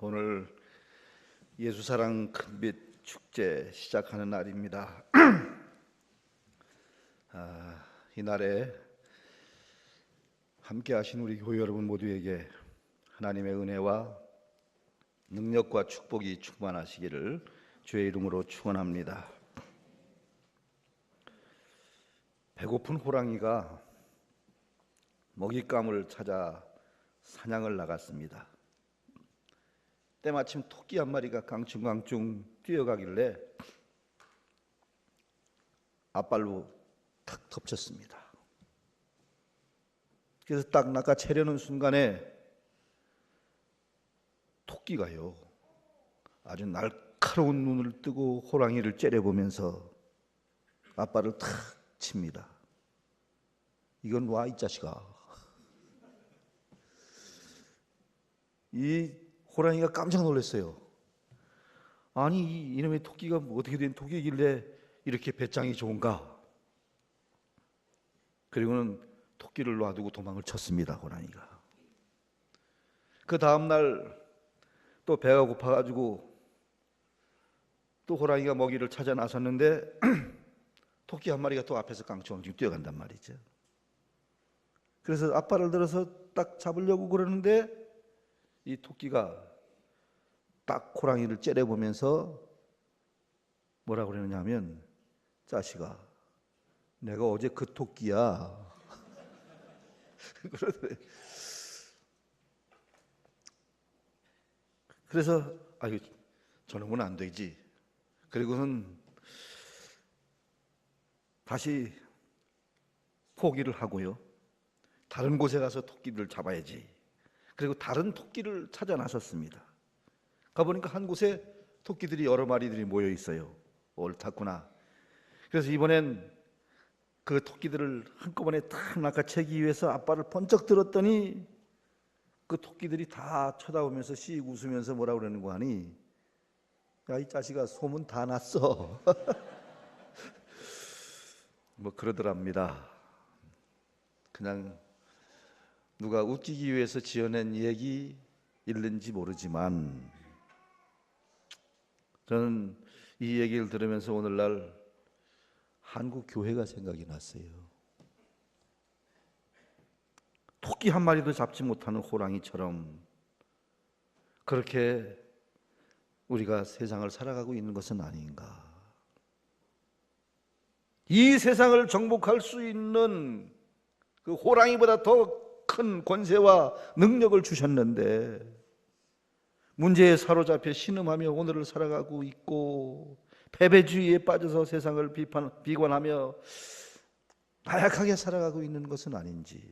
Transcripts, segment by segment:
오늘 예수사랑 큰빛 축제 시작하는 날입니다. 이날에 함께 하신 우리 교회 여러분 모두에게 하나님의 은혜와 능력과 축복이 충만하시기를 주의 이름으로 축원합니다. 배고픈 호랑이가 먹잇감을 찾아 사냥을 나갔습니다. 때마침 토끼 한 마리가 강충강충 뛰어가길래 앞발로 탁 덮쳤습니다. 그래서 딱 낚아채려는 순간에 토끼가요 아주 날카로운 눈을 뜨고 호랑이를 째려보면서 앞발을 탁 칩니다. 이건 와 이 자식아. 이 호랑이가 깜짝 놀랐어요. 아니 이놈의 토끼가 어떻게 된 토끼길래 이렇게 배짱이 좋은가. 그리고는 토끼를 놔두고 도망을 쳤습니다. 호랑이가. 그 다음날 또 배가 고파가지고 또 호랑이가 먹이를 찾아 나섰는데 토끼 한 마리가 또 앞에서 깡충깡충 뛰어간단 말이죠. 그래서 앞발을 들어서 딱 잡으려고 그러는데 이 토끼가 딱 호랑이를 째려보면서 뭐라 그러느냐면 자식아 내가 어제 그 토끼야. 그래서 아유 저놈은 안 되지. 그리고는 다시 포기를 하고요. 다른 곳에 가서 토끼를 잡아야지. 그리고 다른 토끼를 찾아 나섰습니다. 가보니까 한 곳에 토끼들이 여러 마리들이 모여 있어요. 옳았구나. 그래서 이번엔 그 토끼들을 한꺼번에 탁 낚아채기 위해서 앞발을 번쩍 들었더니 그 토끼들이 다 쳐다보면서 씩 웃으면서 뭐라 그러는 거 아니? 야 이 자식아 소문 다 났어. 뭐 그러더랍니다. 그냥 누가 웃기기 위해서 지어낸 얘기일는지 모르지만 저는 이 얘기를 들으면서 오늘날 한국 교회가 생각이 났어요. 토끼 한 마리도 잡지 못하는 호랑이처럼 그렇게 우리가 세상을 살아가고 있는 것은 아닌가. 이 세상을 정복할 수 있는 그 호랑이보다 더 큰 권세와 능력을 주셨는데 문제에 사로잡혀 신음하며 오늘을 살아가고 있고 패배주의에 빠져서 세상을 비관하며 나약하게 살아가고 있는 것은 아닌지.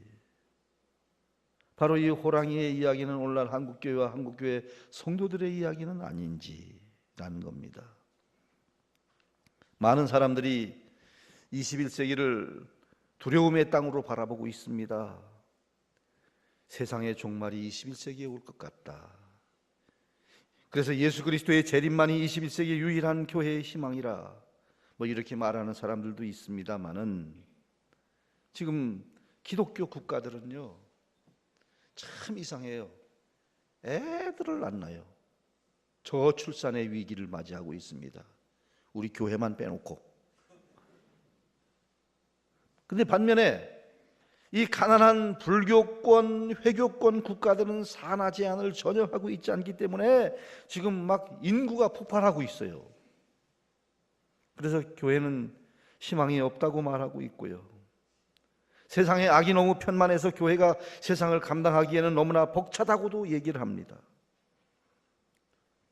바로 이 호랑이의 이야기는 오늘날 한국교회와 한국교회 성도들의 이야기는 아닌지라는 겁니다. 많은 사람들이 21세기를 두려움의 땅으로 바라보고 있습니다. 세상의 종말이 21세기에 올 것 같다. 그래서 예수 그리스도의 재림만이 21세기의 유일한 교회의 희망이라 뭐 이렇게 말하는 사람들도 있습니다만은 지금 기독교 국가들은요 참 이상해요. 애들을 안 낳아요. 저출산의 위기를 맞이하고 있습니다. 우리 교회만 빼놓고. 근데 반면에 이 가난한 불교권, 회교권 국가들은 산하 제한을 전혀 하고 있지 않기 때문에 지금 막 인구가 폭발하고 있어요. 그래서 교회는 희망이 없다고 말하고 있고요. 세상의 악이 너무 편만해서 교회가 세상을 감당하기에는 너무나 벅차다고도 얘기를 합니다.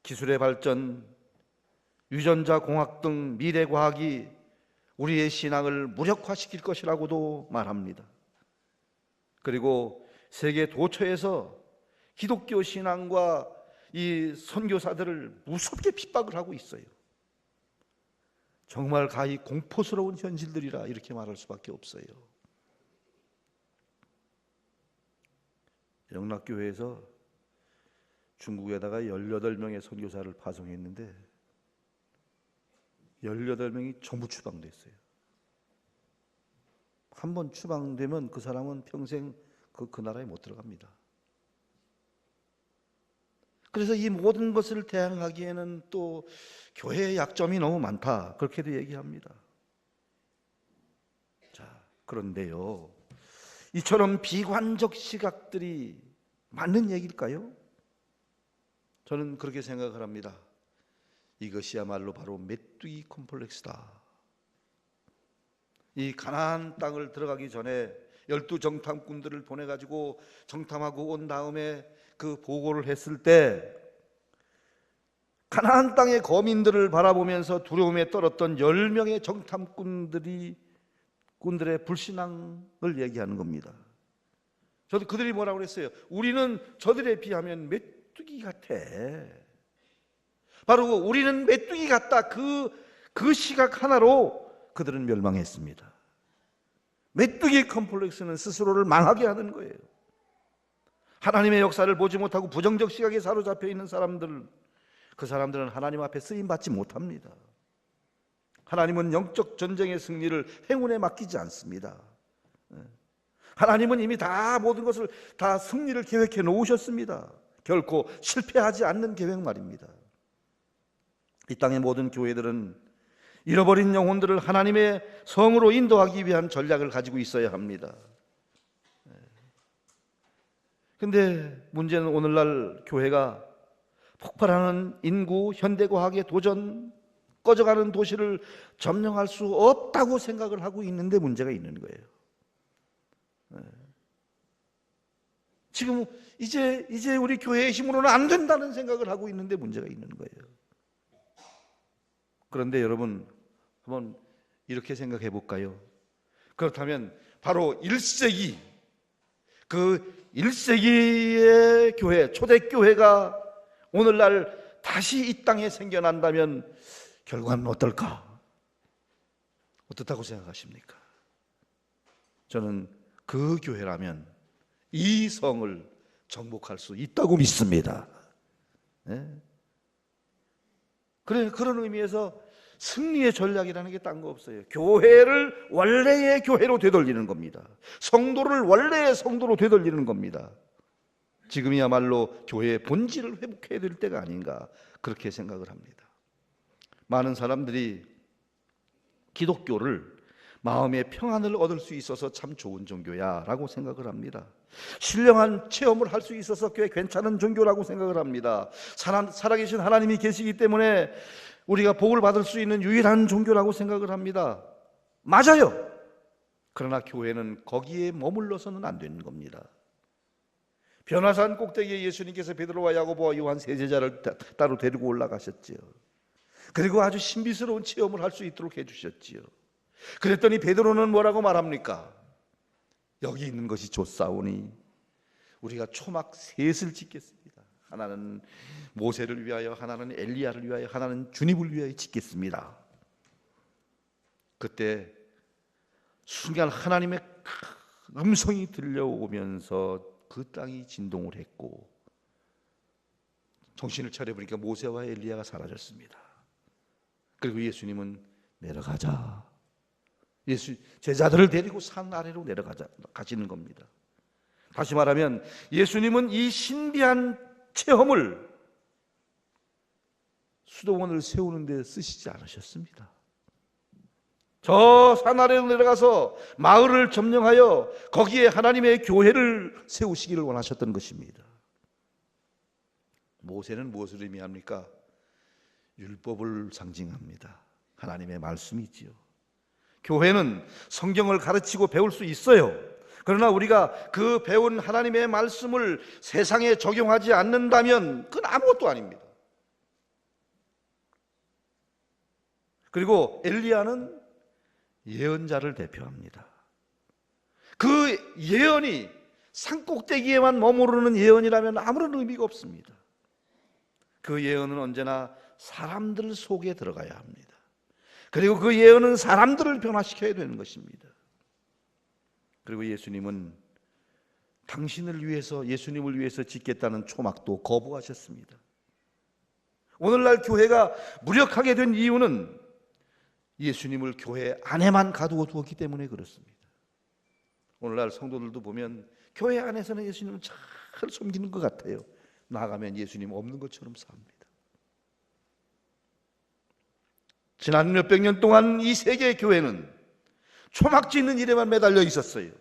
기술의 발전, 유전자 공학 등 미래 과학이 우리의 신앙을 무력화시킬 것이라고도 말합니다. 그리고 세계 도처에서 기독교 신앙과 이 선교사들을 무섭게 핍박을 하고 있어요. 정말 가히 공포스러운 현실들이라 이렇게 말할 수밖에 없어요. 영락교회에서 중국에다가 18명의 선교사를 파송했는데 18명이 전부 추방됐어요. 한번 추방되면 그 사람은 평생 그 나라에 못 들어갑니다. 그래서 이 모든 것을 대항하기에는 또 교회의 약점이 너무 많다, 그렇게도 얘기합니다. 자, 그런데요, 이처럼 비관적 시각들이 맞는 얘기일까요? 저는 그렇게 생각을 합니다. 이것이야말로 바로 메뚜기 콤플렉스다. 이 가나안 땅을 들어가기 전에 12 정탐꾼들을 보내가지고 정탐하고 온 다음에 그 보고를 했을 때 가나안 땅의 거민들을 바라보면서 두려움에 떨었던 10명의 정탐꾼들의 불신앙을 얘기하는 겁니다. 저도 그들이 뭐라고 그랬어요? 우리는 저들에 비하면 메뚜기 같아. 바로 우리는 메뚜기 같다. 그 시각 하나로 그들은 멸망했습니다. 메뚜기 컴플렉스는 스스로를 망하게 하는 거예요. 하나님의 역사를 보지 못하고 부정적 시각에 사로잡혀 있는 사람들, 그 사람들은 하나님 앞에 쓰임받지 못합니다. 하나님은 영적 전쟁의 승리를 행운에 맡기지 않습니다. 하나님은 이미 다 모든 것을 다 승리를 계획해 놓으셨습니다. 결코 실패하지 않는 계획 말입니다. 이 땅의 모든 교회들은 잃어버린 영혼들을 하나님의 성으로 인도하기 위한 전략을 가지고 있어야 합니다. 그런데 문제는 오늘날 교회가 폭발하는 인구, 현대과학의 도전, 꺼져가는 도시를 점령할 수 없다고 생각을 하고 있는데 문제가 있는 거예요. 지금 이제 우리 교회의 힘으로는 안 된다는 생각을 하고 있는데 문제가 있는 거예요. 그런데 여러분, 한번 이렇게 생각해 볼까요? 그렇다면 바로 1세기, 그 1세기의 교회, 초대교회가 오늘날 다시 이 땅에 생겨난다면 결과는 어떨까? 어떻다고 생각하십니까? 저는 그 교회라면 이 성을 정복할 수 있다고 믿습니다. 네? 그런 의미에서 승리의 전략이라는 게 딴 거 없어요. 교회를 원래의 교회로 되돌리는 겁니다. 성도를 원래의 성도로 되돌리는 겁니다. 지금이야말로 교회의 본질을 회복해야 될 때가 아닌가, 그렇게 생각을 합니다. 많은 사람들이 기독교를 마음의 평안을 얻을 수 있어서 참 좋은 종교야 라고 생각을 합니다. 신령한 체험을 할 수 있어서 꽤 괜찮은 종교라고 생각을 합니다. 살아계신 하나님이 계시기 때문에 우리가 복을 받을 수 있는 유일한 종교라고 생각을 합니다. 맞아요. 그러나 교회는 거기에 머물러서는 안 되는 겁니다. 변화산 꼭대기에 예수님께서 베드로와 야고보와 요한 세 제자를 따로 데리고 올라가셨지요. 그리고 아주 신비스러운 체험을 할 수 있도록 해주셨지요. 그랬더니 베드로는 뭐라고 말합니까? 여기 있는 것이 좋사오니 우리가 초막 셋을 짓겠습니다. 하나는 모세를 위하여, 하나는 엘리야를 위하여, 하나는 주님을 위하여 짓겠습니다. 그때 순간 하나님의 음성이 들려오면서 그 땅이 진동을 했고 정신을 차려보니까 모세와 엘리야가 사라졌습니다. 그리고 예수님은 내려가자, 제자들을 데리고 산 아래로 가시는 겁니다. 다시 말하면 예수님은 이 신비한 체험을 수도원을 세우는 데 쓰시지 않으셨습니다. 저 산 아래로 내려가서 마을을 점령하여 거기에 하나님의 교회를 세우시기를 원하셨던 것입니다. 모세는 무엇을 의미합니까? 율법을 상징합니다. 하나님의 말씀이지요. 교회는 성경을 가르치고 배울 수 있어요. 그러나 우리가 그 배운 하나님의 말씀을 세상에 적용하지 않는다면 그건 아무것도 아닙니다. 그리고 엘리야는 예언자를 대표합니다. 그 예언이 산꼭대기에만 머무르는 예언이라면 아무런 의미가 없습니다. 그 예언은 언제나 사람들 속에 들어가야 합니다. 그리고 그 예언은 사람들을 변화시켜야 되는 것입니다. 그리고 예수님은 예수님을 위해서 짓겠다는 초막도 거부하셨습니다. 오늘날 교회가 무력하게 된 이유는 예수님을 교회 안에만 가두어 두었기 때문에 그렇습니다. 오늘날 성도들도 보면 교회 안에서는 예수님을 잘 섬기는 것 같아요. 나가면 예수님 없는 것처럼 삽니다. 지난 몇백 년 동안 이 세계 교회는 초막 짓는 일에만 매달려 있었어요.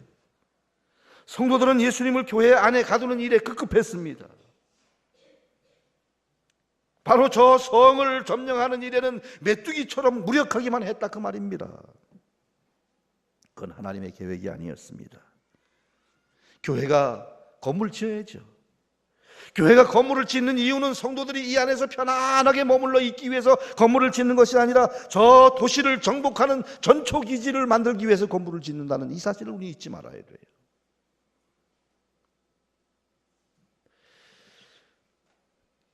성도들은 예수님을 교회 안에 가두는 일에 급급했습니다. 바로 저 성을 점령하는 일에는 메뚜기처럼 무력하기만 했다, 그 말입니다. 그건 하나님의 계획이 아니었습니다. 교회가 건물 지어야죠. 교회가 건물을 짓는 이유는 성도들이 이 안에서 편안하게 머물러 있기 위해서 건물을 짓는 것이 아니라 저 도시를 정복하는 전초기지를 만들기 위해서 건물을 짓는다는 이 사실을 우리 잊지 말아야 돼요.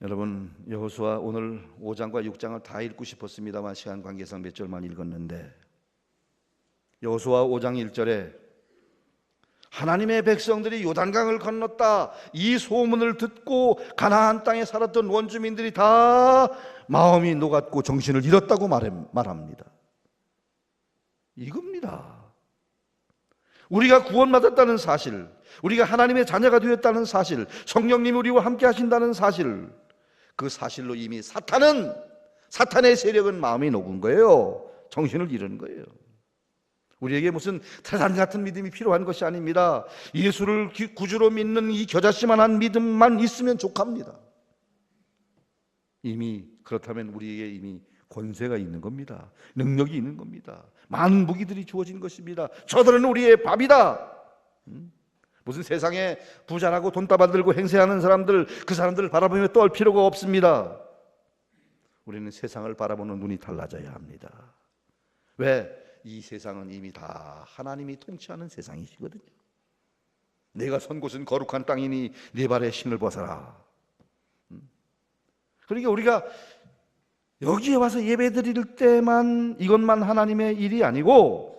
여러분, 여호수아 오늘 5장과 6장을 다 읽고 싶었습니다만 시간 관계상 몇 절만 읽었는데, 여호수아 5장 1절에 하나님의 백성들이 요단강을 건넜다, 이 소문을 듣고 가나안 땅에 살았던 원주민들이 다 마음이 녹았고 정신을 잃었다고 말합니다. 이겁니다. 우리가 구원받았다는 사실, 우리가 하나님의 자녀가 되었다는 사실, 성령님이 우리와 함께 하신다는 사실, 그 사실로 이미 사탄의 세력은 마음이 녹은 거예요. 정신을 잃은 거예요. 우리에게 무슨 태산 같은 믿음이 필요한 것이 아닙니다. 예수를 구주로 믿는 이 겨자씨만한 믿음만 있으면 족합니다. 이미 그렇다면 우리에게 이미 권세가 있는 겁니다. 능력이 있는 겁니다. 많은 무기들이 주어진 것입니다. 저들은 우리의 밥이다. 무슨 세상에 부자라고 돈다발 들고 행세하는 사람들, 그 사람들을 바라보며 떨 필요가 없습니다. 우리는 세상을 바라보는 눈이 달라져야 합니다. 왜? 이 세상은 이미 다 하나님이 통치하는 세상이시거든요. 내가 선 곳은 거룩한 땅이니 네 발에 신을 벗어라. 그러니까 우리가 여기에 와서 예배 드릴 때만 이것만 하나님의 일이 아니고,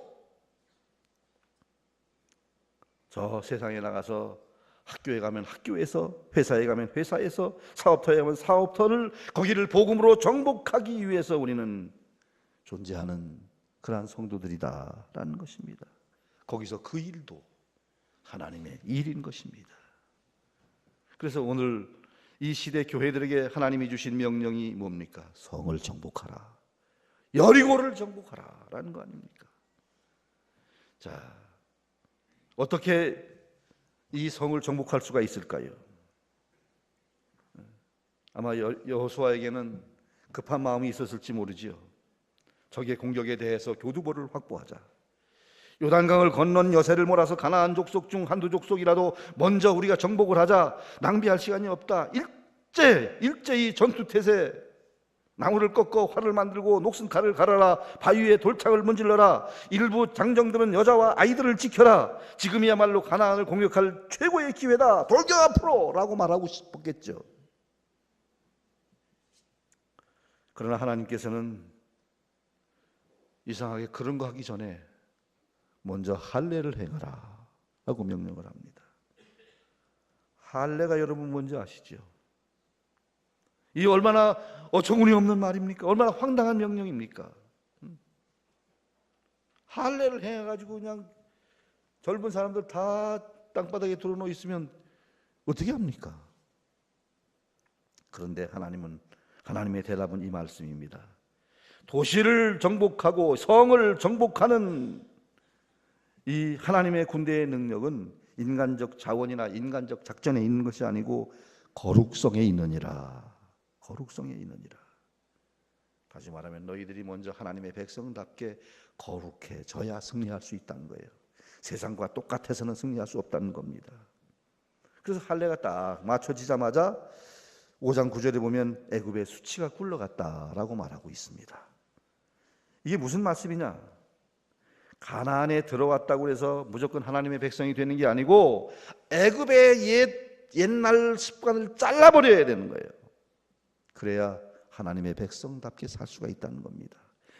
저 세상에 나가서 학교에 가면 학교에서, 회사에 가면 회사에서, 사업터에 가면 사업터를, 거기를 복음으로 정복하기 위해서 우리는 존재하는 그러한 성도들이다라는 것입니다. 거기서 그 일도 하나님의 일인 것입니다. 그래서 오늘 이 시대 교회들에게 하나님이 주신 명령이 뭡니까? 성을 정복하라, 여리고를 정복하라 라는 거 아닙니까? 자, 어떻게 이 성을 정복할 수가 있을까요? 아마 여호수아에게는 급한 마음이 있었을지 모르지요. 적의 공격에 대해서 교두보를 확보하자, 요단강을 건넌 여세를 몰아서 가나안 족속 중 한두 족속이라도 먼저 우리가 정복을 하자, 낭비할 시간이 없다. 일제히 전투태세, 나무를 꺾어 활을 만들고 녹슨 칼을 갈아라, 바위에 돌창을 문질러라, 일부 장정들은 여자와 아이들을 지켜라, 지금이야말로 가나안을 공격할 최고의 기회다, 돌겨 앞으로 라고 말하고 싶었겠죠. 그러나 하나님께서는 이상하게 그런 거 하기 전에 먼저 할례를 행하라 하고 명령을 합니다. 할례가 여러분 뭔지 아시죠? 이 얼마나 어처구니 없는 말입니까? 얼마나 황당한 명령입니까? 할례를 행해가지고 그냥 젊은 사람들 다 땅바닥에 드러누워 있으면 어떻게 합니까? 그런데 하나님의 대답은 이 말씀입니다. 도시를 정복하고 성을 정복하는 이 하나님의 군대의 능력은 인간적 자원이나 인간적 작전에 있는 것이 아니고 거룩성에 있느니라. 거룩성에 있느니라. 다시 말하면 너희들이 먼저 하나님의 백성답게 거룩해져야 승리할 수 있다는 거예요. 세상과 똑같아서는 승리할 수 없다는 겁니다. 그래서 할례가 딱 맞춰지자마자 5장 9절에 보면 애굽의 수치가 굴러갔다라고 말하고 있습니다. 이게 무슨 말씀이냐? 가나안에 들어왔다고 해서 무조건 하나님의 백성이 되는 게 아니고 애굽의 옛날 습관을 잘라버려야 되는 거예요. 그래야 하나님의 백성답게 살 수가 있다는 겁니다.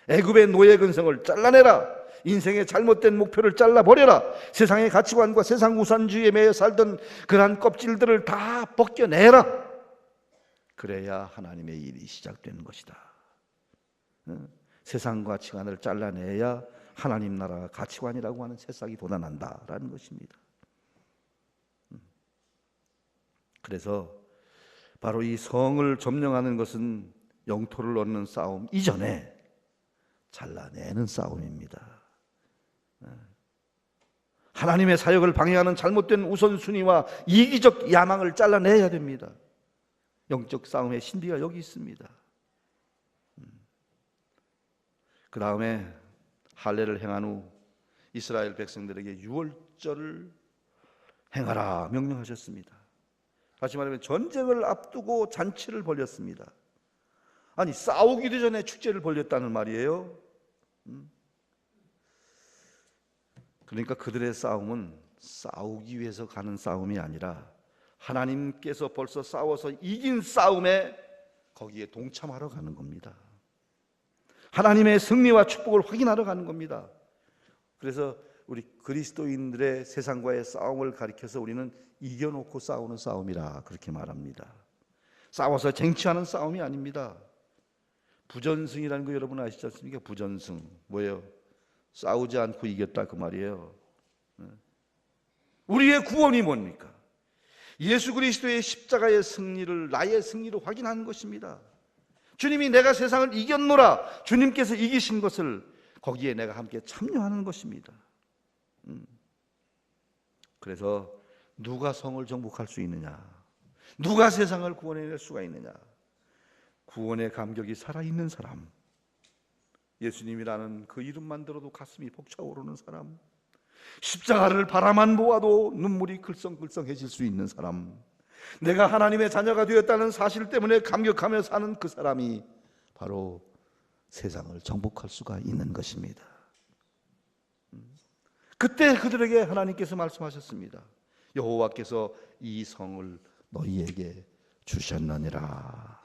애굽의 노예 근성을 잘라내라. 인생의 잘못된 목표를 잘라버려라. 세상의 가치관과 세상 우선주의에 매여 살던 그러한 껍질들을 다 벗겨내라. 그래야 하나님의 일이 시작되는 것이다. 세상 가치관을 잘라내야 하나님 나라 가치관이라고 하는 새싹이 돋아난다라는 것입니다. 그래서 바로 이 성을 점령하는 것은 영토를 얻는 싸움 이전에 잘라내는 싸움입니다. 하나님의 사역을 방해하는 잘못된 우선순위와 이기적 야망을 잘라내야 됩니다. 영적 싸움의 신비가 여기 있습니다. 그 다음에 할례를 행한 후 이스라엘 백성들에게 유월절을 행하라 명령하셨습니다. 다시 말하면 전쟁을 앞두고 잔치를 벌였습니다. 아니, 싸우기도 전에 축제를 벌였다는 말이에요. 그러니까 그들의 싸움은 싸우기 위해서 가는 싸움이 아니라 하나님께서 벌써 싸워서 이긴 싸움에 거기에 동참하러 가는 겁니다. 하나님의 승리와 축복을 확인하러 가는 겁니다. 그래서 우리 그리스도인들의 세상과의 싸움을 가리켜서 우리는 이겨놓고 싸우는 싸움이라 그렇게 말합니다. 싸워서 쟁취하는 싸움이 아닙니다. 부전승이라는 거 여러분 아시지 않습니까? 부전승 뭐예요? 싸우지 않고 이겼다 그 말이에요. 우리의 구원이 뭡니까? 예수 그리스도의 십자가의 승리를 나의 승리로 확인하는 것입니다. 주님이 내가 세상을 이겼노라, 주님께서 이기신 것을 거기에 내가 함께 참여하는 것입니다. 그래서 누가 성을 정복할 수 있느냐? 누가 세상을 구원해낼 수가 있느냐? 구원의 감격이 살아있는 사람, 예수님이라는 그 이름만 들어도 가슴이 벅차오르는 사람, 십자가를 바라만 보아도 눈물이 글썽글썽해질 수 있는 사람, 내가 하나님의 자녀가 되었다는 사실 때문에 감격하며 사는 그 사람이 바로 세상을 정복할 수가 있는 것입니다. 그때 그들에게 하나님께서 말씀하셨습니다. 여호와께서 이 성을 너희에게 주셨느니라.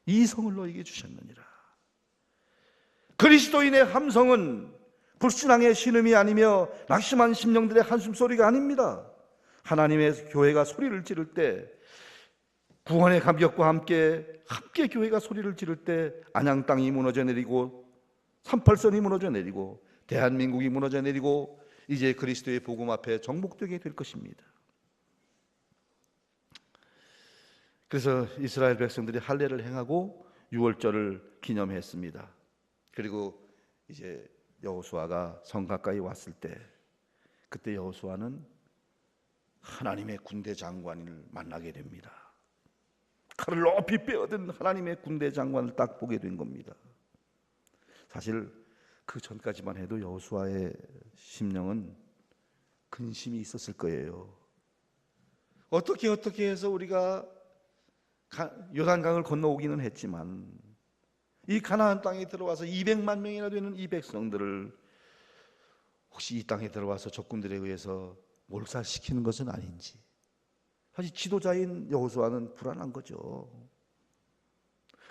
이 성을 너희에게 주셨느니라. 그리스도인의 함성은 불신앙의 신음이 아니며 낙심한 심령들의 한숨소리가 아닙니다. 하나님의 교회가 소리를 지를 때, 구원의 감격과 함께 교회가 소리를 지를 때 안양 땅이 무너져 내리고 38선이 무너져 내리고 대한민국이 무너져 내리고 이제 그리스도의 복음 앞에 정복되게 될 것입니다. 그래서 이스라엘 백성들이 할례를 행하고 유월절을 기념했습니다. 그리고 이제 여호수아가 성 가까이 왔을 때, 그때 여호수아는 하나님의 군대 장관을 만나게 됩니다. 칼을 높이 빼어든 하나님의 군대 장관을 딱 보게 된 겁니다. 사실 그 전까지만 해도 여호수아의 심령은 근심이 있었을 거예요. 어떻게 해서 우리가 요단강을 건너오기는 했지만 이 가나안 땅에 들어와서 200만 명이나 되는 이 백성들을 혹시 이 땅에 들어와서 적군들에 의해서 몰살시키는 것은 아닌지, 사실 지도자인 여호수아는 불안한 거죠.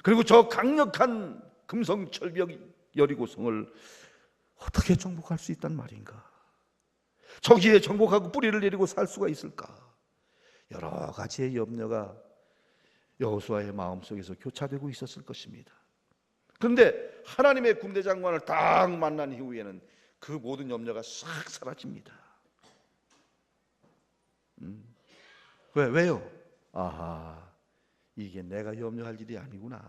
그리고 저 강력한 금성철벽 여리고성을 어떻게 정복할 수 있단 말인가? 저기에 정복하고 뿌리를 내리고 살 수가 있을까? 여러 가지의 염려가 여호수아의 마음속에서 교차되고 있었을 것입니다. 그런데 하나님의 군대 장관을 딱 만난 이후에는 그 모든 염려가 싹 사라집니다. 왜요? 아하, 이게 내가 염려할 일이 아니구나.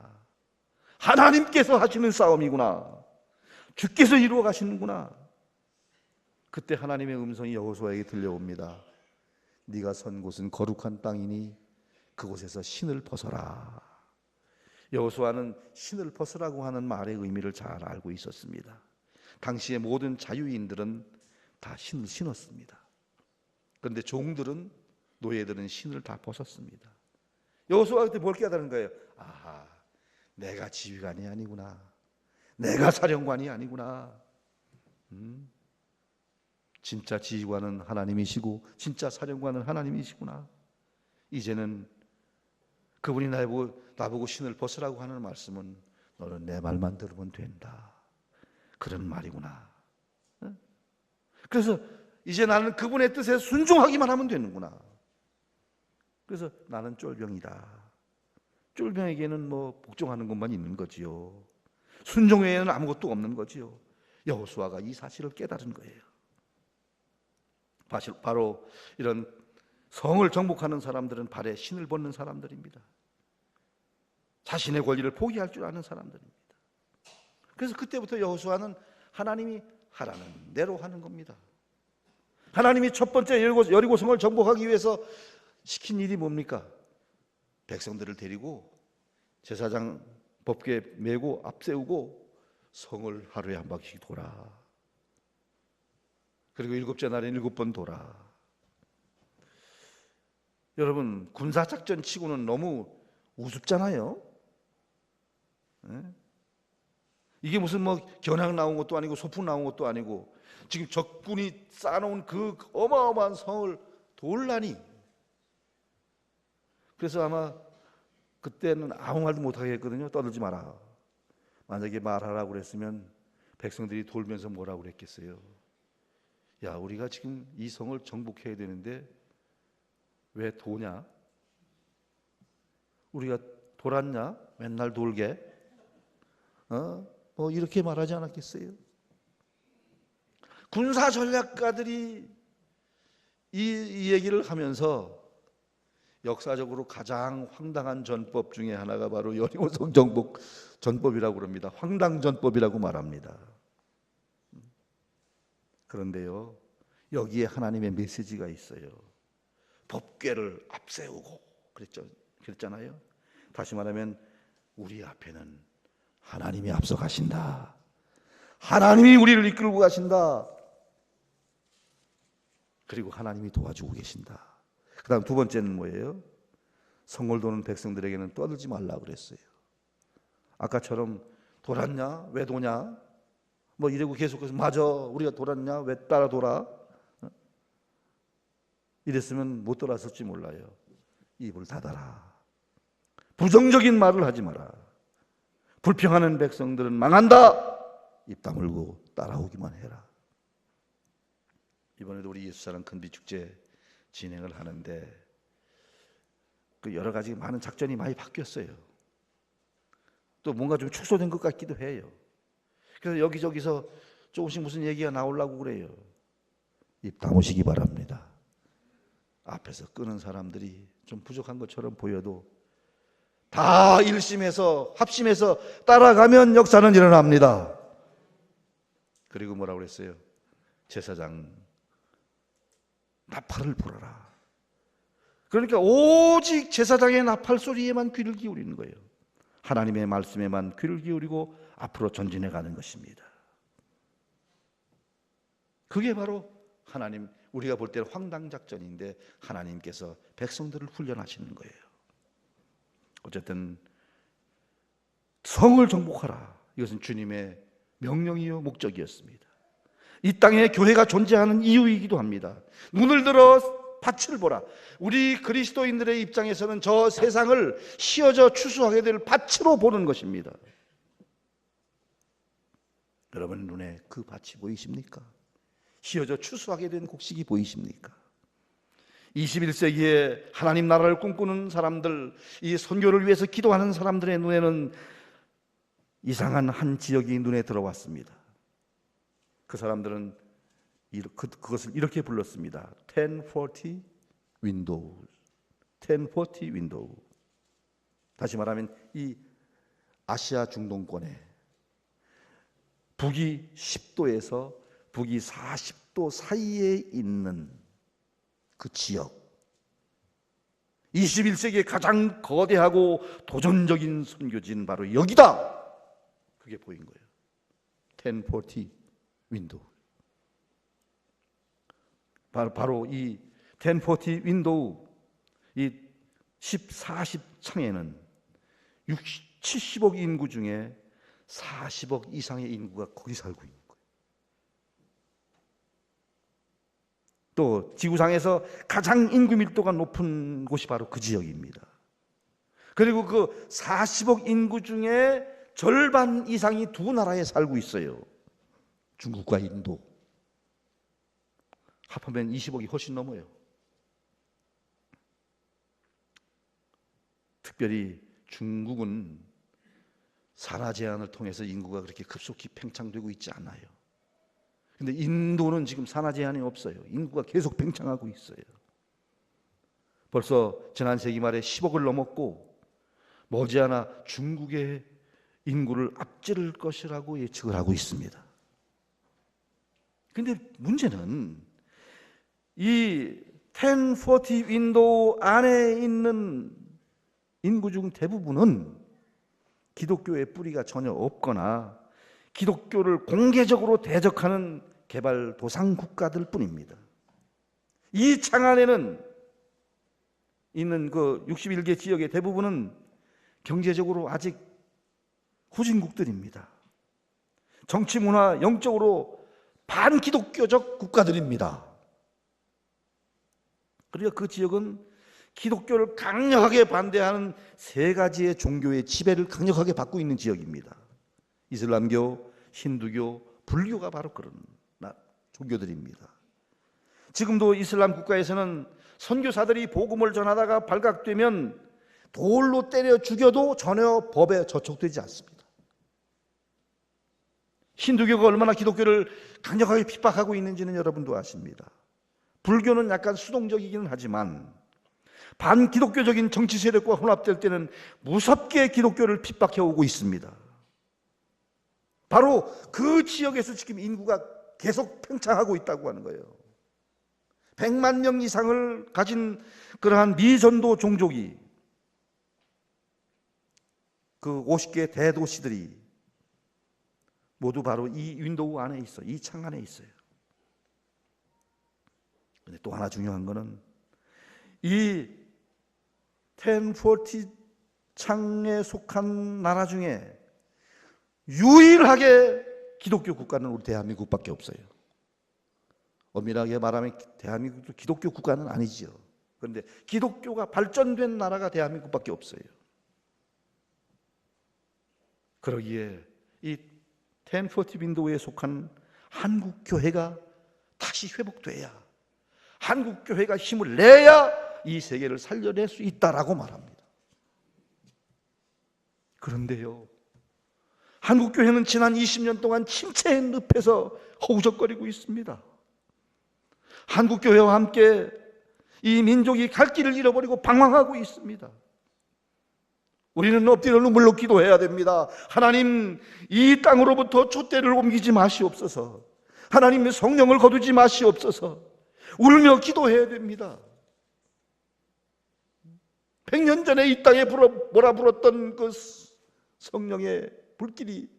하나님께서 하시는 싸움이구나. 주께서 이루어 가시는구나. 그때 하나님의 음성이 여호수아에게 들려옵니다. 네가 선 곳은 거룩한 땅이니 그곳에서 신을 벗어라. 여호수아는 신을 벗으라고 하는 말의 의미를 잘 알고 있었습니다. 당시의 모든 자유인들은 다 신을 신었습니다. 그런데 종들은, 노예들은 신을 다 벗었습니다. 여호수아가 그때 뭘 깨달은 거예요? 아하, 내가 지휘관이 아니구나. 내가 사령관이 아니구나. 진짜 지휘관은 하나님이시고 진짜 사령관은 하나님이시구나. 이제는 그분이 나보고 신을 벗으라고 하는 말씀은 너는 내 말만 들으면 된다, 그런 말이구나. 그래서 이제 나는 그분의 뜻에 순종하기만 하면 되는구나. 그래서 나는 쫄병이다. 쫄병에게는 뭐 복종하는 것만 있는 거지요. 순종 외에는 아무것도 없는 거지요. 여호수아가 이 사실을 깨달은 거예요. 바로 이런 성을 정복하는 사람들은 발에 신을 벗는 사람들입니다. 자신의 권리를 포기할 줄 아는 사람들입니다. 그래서 그때부터 여호수아는 하나님이 하라는 대로 하는 겁니다. 하나님이 첫 번째 여리고성을 정복하기 위해서 시킨 일이 뭡니까? 백성들을 데리고 제사장 법궤 메고 앞세우고 성을 하루에 한 바퀴씩 돌아. 그리고 일곱째 날엔 7번 돌아. 여러분, 군사작전 치고는 너무 우습잖아요. 네? 이게 무슨 뭐 견학 나온 것도 아니고 소풍 나온 것도 아니고 지금 적군이 쌓아놓은 그 어마어마한 성을 돌라니. 그래서 아마 그때는 아무 말도 못하게 했거든요. 떠들지 마라. 만약에 말하라고 그랬으면 백성들이 돌면서 뭐라고 그랬겠어요. 야, 우리가 지금 이 성을 정복해야 되는데 왜 도냐? 우리가 돌았냐? 맨날 돌게? 뭐 이렇게 말하지 않았겠어요? 군사 전략가들이 이 얘기를 하면서 역사적으로 가장 황당한 전법 중에 하나가 바로 여리고성 정복 전법이라고 그럽니다. 황당전법이라고 말합니다. 그런데요, 여기에 하나님의 메시지가 있어요. 법궤를 앞세우고 그랬잖아요. 다시 말하면 우리 앞에는 하나님이 앞서 가신다. 하나님이 우리를 이끌고 가신다. 그리고 하나님이 도와주고 계신다. 그 다음 두 번째는 뭐예요? 성을 도는 백성들에게는 떠들지 말라고 그랬어요. 아까처럼 돌았냐? 왜 도냐? 뭐 이러고 계속해서 맞아, 우리가 돌았냐? 왜 따라 돌아? 이랬으면 못 돌았을지 몰라요. 입을 닫아라. 부정적인 말을 하지 마라. 불평하는 백성들은 망한다. 입 다물고 따라오기만 해라. 이번에도 우리 예수사랑 큰비축제 진행을 하는데 그 여러 가지 많은 작전이 많이 바뀌었어요. 또 뭔가 좀 축소된 것 같기도 해요. 그래서 여기저기서 조금씩 무슨 얘기가 나오려고 그래요. 입 다무시기 바랍니다. 앞에서 끄는 사람들이 좀 부족한 것처럼 보여도 다 일심해서 합심해서 따라가면 역사는 일어납니다. 그리고 뭐라고 그랬어요? 제사장 나팔을 불어라. 그러니까 오직 제사장의 나팔 소리에만 귀를 기울이는 거예요. 하나님의 말씀에만 귀를 기울이고 앞으로 전진해 가는 것입니다. 그게 바로 하나님, 우리가 볼 때는 황당작전인데 하나님께서 백성들을 훈련하시는 거예요. 어쨌든 성을 정복하라. 이것은 주님의 명령이요 목적이었습니다. 이 땅에 교회가 존재하는 이유이기도 합니다. 눈을 들어 밭을 보라. 우리 그리스도인들의 입장에서는 저 세상을 휘어져 추수하게 될 밭으로 보는 것입니다. 여러분 눈에 그 밭이 보이십니까? 휘어져 추수하게 된 곡식이 보이십니까? 21세기에 하나님 나라를 꿈꾸는 사람들, 이 선교를 위해서 기도하는 사람들의 눈에는 이상한 한 지역이 눈에 들어왔습니다. 그 사람들은 그것을 이렇게 불렀습니다. 1040 window. 1040 window. 다시 말하면 이 아시아 중동권에 북위 10도에서 북위 40도 사이에 있는 그 지역, 21세기의 가장 거대하고 도전적인 선교지는 바로 여기다. 그게 보인 거예요. 1040 윈도우. 바로 이 1040 윈도우, 이 1040 창에는 70억 인구 중에 40억 이상의 인구가 거기 살고 있는 거예요. 또 지구상에서 가장 인구 밀도가 높은 곳이 바로 그 지역입니다. 그리고 그 40억 인구 중에 절반 이상이 두 나라에 살고 있어요. 중국과 인도. 합하면 20억이 훨씬 넘어요. 특별히 중국은 산하 제한을 통해서 인구가 그렇게 급속히 팽창되고 있지 않아요. 근데 인도는 지금 산하 제한이 없어요. 인구가 계속 팽창하고 있어요. 벌써 지난 세기 말에 10억을 넘었고 머지않아 중국의 인구를 앞지를 것이라고 예측을 하고 있습니다. 그런데 문제는 이 1040 윈도우 안에 있는 인구 중 대부분은 기독교의 뿌리가 전혀 없거나 기독교를 공개적으로 대적하는 개발도상 국가들 뿐입니다. 이 창안에는 있는 그 61개 지역의 대부분은 경제적으로 아직 후진국들입니다. 정치, 문화, 영적으로 반기독교적 국가들입니다. 그러니까 그 지역은 기독교를 강력하게 반대하는 세 가지의 종교의 지배를 강력하게 받고 있는 지역입니다. 이슬람교, 힌두교, 불교가 바로 그런 종교들입니다. 지금도 이슬람 국가에서는 선교사들이 복음을 전하다가 발각되면 돌로 때려 죽여도 전혀 법에 저촉되지 않습니다. 힌두교가 얼마나 기독교를 강력하게 핍박하고 있는지는 여러분도 아십니다. 불교는 약간 수동적이기는 하지만 반기독교적인 정치 세력과 혼합될 때는 무섭게 기독교를 핍박해오고 있습니다. 바로 그 지역에서 지금 인구가 계속 팽창하고 있다고 하는 거예요. 100만 명 이상을 가진 그러한 미전도 종족이 그 50개 대도시들이 모두 바로 이 윈도우 안에 있어요. 이 창 안에 있어요. 근데 또 하나 중요한 거는 이 1040 창에 속한 나라 중에 유일하게 기독교 국가는 우리 대한민국밖에 없어요. 엄밀하게 말하면 대한민국도 기독교 국가는 아니지요. 그런데 기독교가 발전된 나라가 대한민국밖에 없어요. 그러기에 이 1040 윈도우에 속한 한국교회가 다시 회복돼야, 한국교회가 힘을 내야 이 세계를 살려낼 수 있다라고 말합니다. 그런데요, 한국교회는 지난 20년 동안 침체의 늪에서 허우적거리고 있습니다. 한국교회와 함께 이 민족이 갈 길을 잃어버리고 방황하고 있습니다. 우리는 엎드려 눈물로 기도해야 됩니다. 하나님, 이 땅으로부터 촛대를 옮기지 마시옵소서. 하나님의 성령을 거두지 마시옵소서. 울며 기도해야 됩니다. 100년 전에 이 땅에 몰아불었던 그 성령의 불길이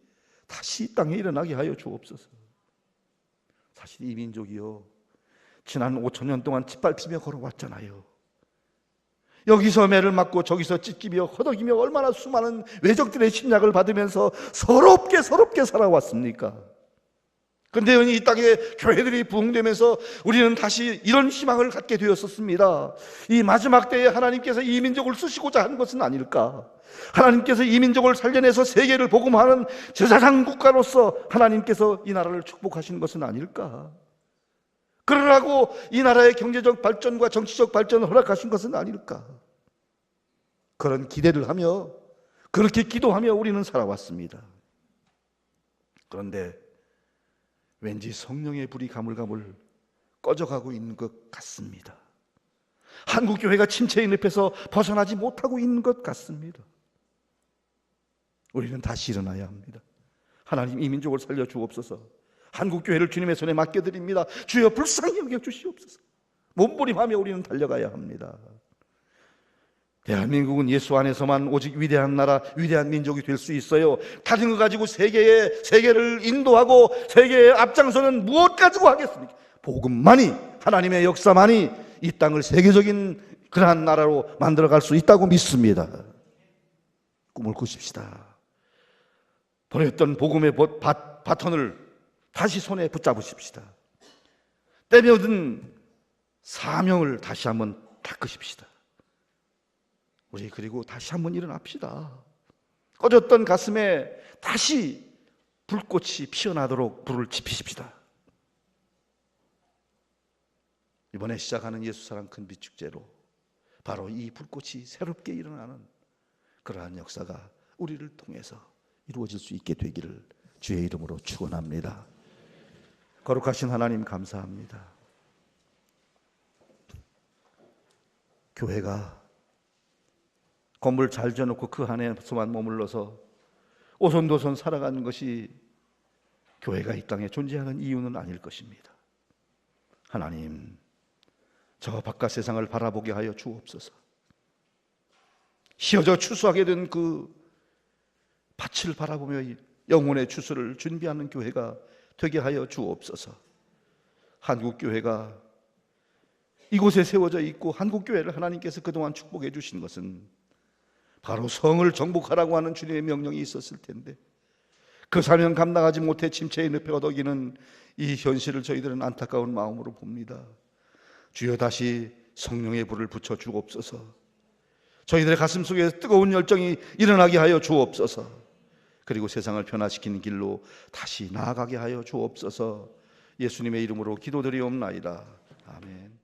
다시 이 땅에 일어나게 하여 주옵소서. 사실 이 민족이요, 지난 5,000년 동안 짓밟히며 걸어왔잖아요. 여기서 매를 맞고 저기서 찢기며 허덕이며 얼마나 수많은 외적들의 침략을 받으면서 서럽게 살아왔습니까? 그런데 이 땅에 교회들이 부흥되면서 우리는 다시 이런 희망을 갖게 되었었습니다. 이 마지막 때에 하나님께서 이 민족을 쓰시고자 한 것은 아닐까? 하나님께서 이 민족을 살려내서 세계를 복음하는 제사장 국가로서 하나님께서 이 나라를 축복하신 것은 아닐까? 그러라고 이 나라의 경제적 발전과 정치적 발전을 허락하신 것은 아닐까? 그런 기대를 하며 그렇게 기도하며 우리는 살아왔습니다. 그런데 왠지 성령의 불이 가물가물 꺼져가고 있는 것 같습니다. 한국교회가 침체의 늪에서 벗어나지 못하고 있는 것 같습니다. 우리는 다시 일어나야 합니다. 하나님, 이 민족을 살려 주옵소서. 한국교회를 주님의 손에 맡겨드립니다. 주여 불쌍히 여겨주시옵소서. 몸부림하며 우리는 달려가야 합니다. 대한민국은 예수 안에서만 오직 위대한 나라, 위대한 민족이 될 수 있어요. 다른 거 가지고 세계를 인도하고 세계에 앞장서는 무엇 가지고 하겠습니까? 복음만이, 하나님의 역사만이 이 땅을 세계적인 그러한 나라로 만들어갈 수 있다고 믿습니다. 꿈을 꾸십시다. 버렸던 복음의 바톤을 다시 손에 붙잡으십시다. 때며든 사명을 다시 한번 닦으십시다. 우리 그리고 다시 한번 일어납시다. 꺼졌던 가슴에 다시 불꽃이 피어나도록 불을 지피십시다. 이번에 시작하는 예수사랑 큰빛 축제로 바로 이 불꽃이 새롭게 일어나는 그러한 역사가 우리를 통해서 이루어질 수 있게 되기를 주의 이름으로 축원합니다. 거룩하신 하나님, 감사합니다. 교회가 건물 잘 지어놓고 그 안에서만 머물러서 오손도손 살아가는 것이 교회가 이 땅에 존재하는 이유는 아닐 것입니다. 하나님, 저 바깥 세상을 바라보게 하여 주옵소서. 휘어져 추수하게 된 그 밭을 바라보며 영혼의 추수를 준비하는 교회가 되게 하여 주옵소서. 한국 교회가 이곳에 세워져 있고 한국 교회를 하나님께서 그동안 축복해 주신 것은 바로 성을 정복하라고 하는 주님의 명령이 있었을 텐데 그 사명 감당하지 못해 침체의 늪에 어덕이는 이 현실을 저희들은 안타까운 마음으로 봅니다. 주여, 다시 성령의 불을 붙여 주옵소서. 저희들의 가슴 속에 뜨거운 열정이 일어나게 하여 주옵소서. 그리고 세상을 변화시키는 길로 다시 나아가게 하여 주옵소서. 예수님의 이름으로 기도드리옵나이다. 아멘.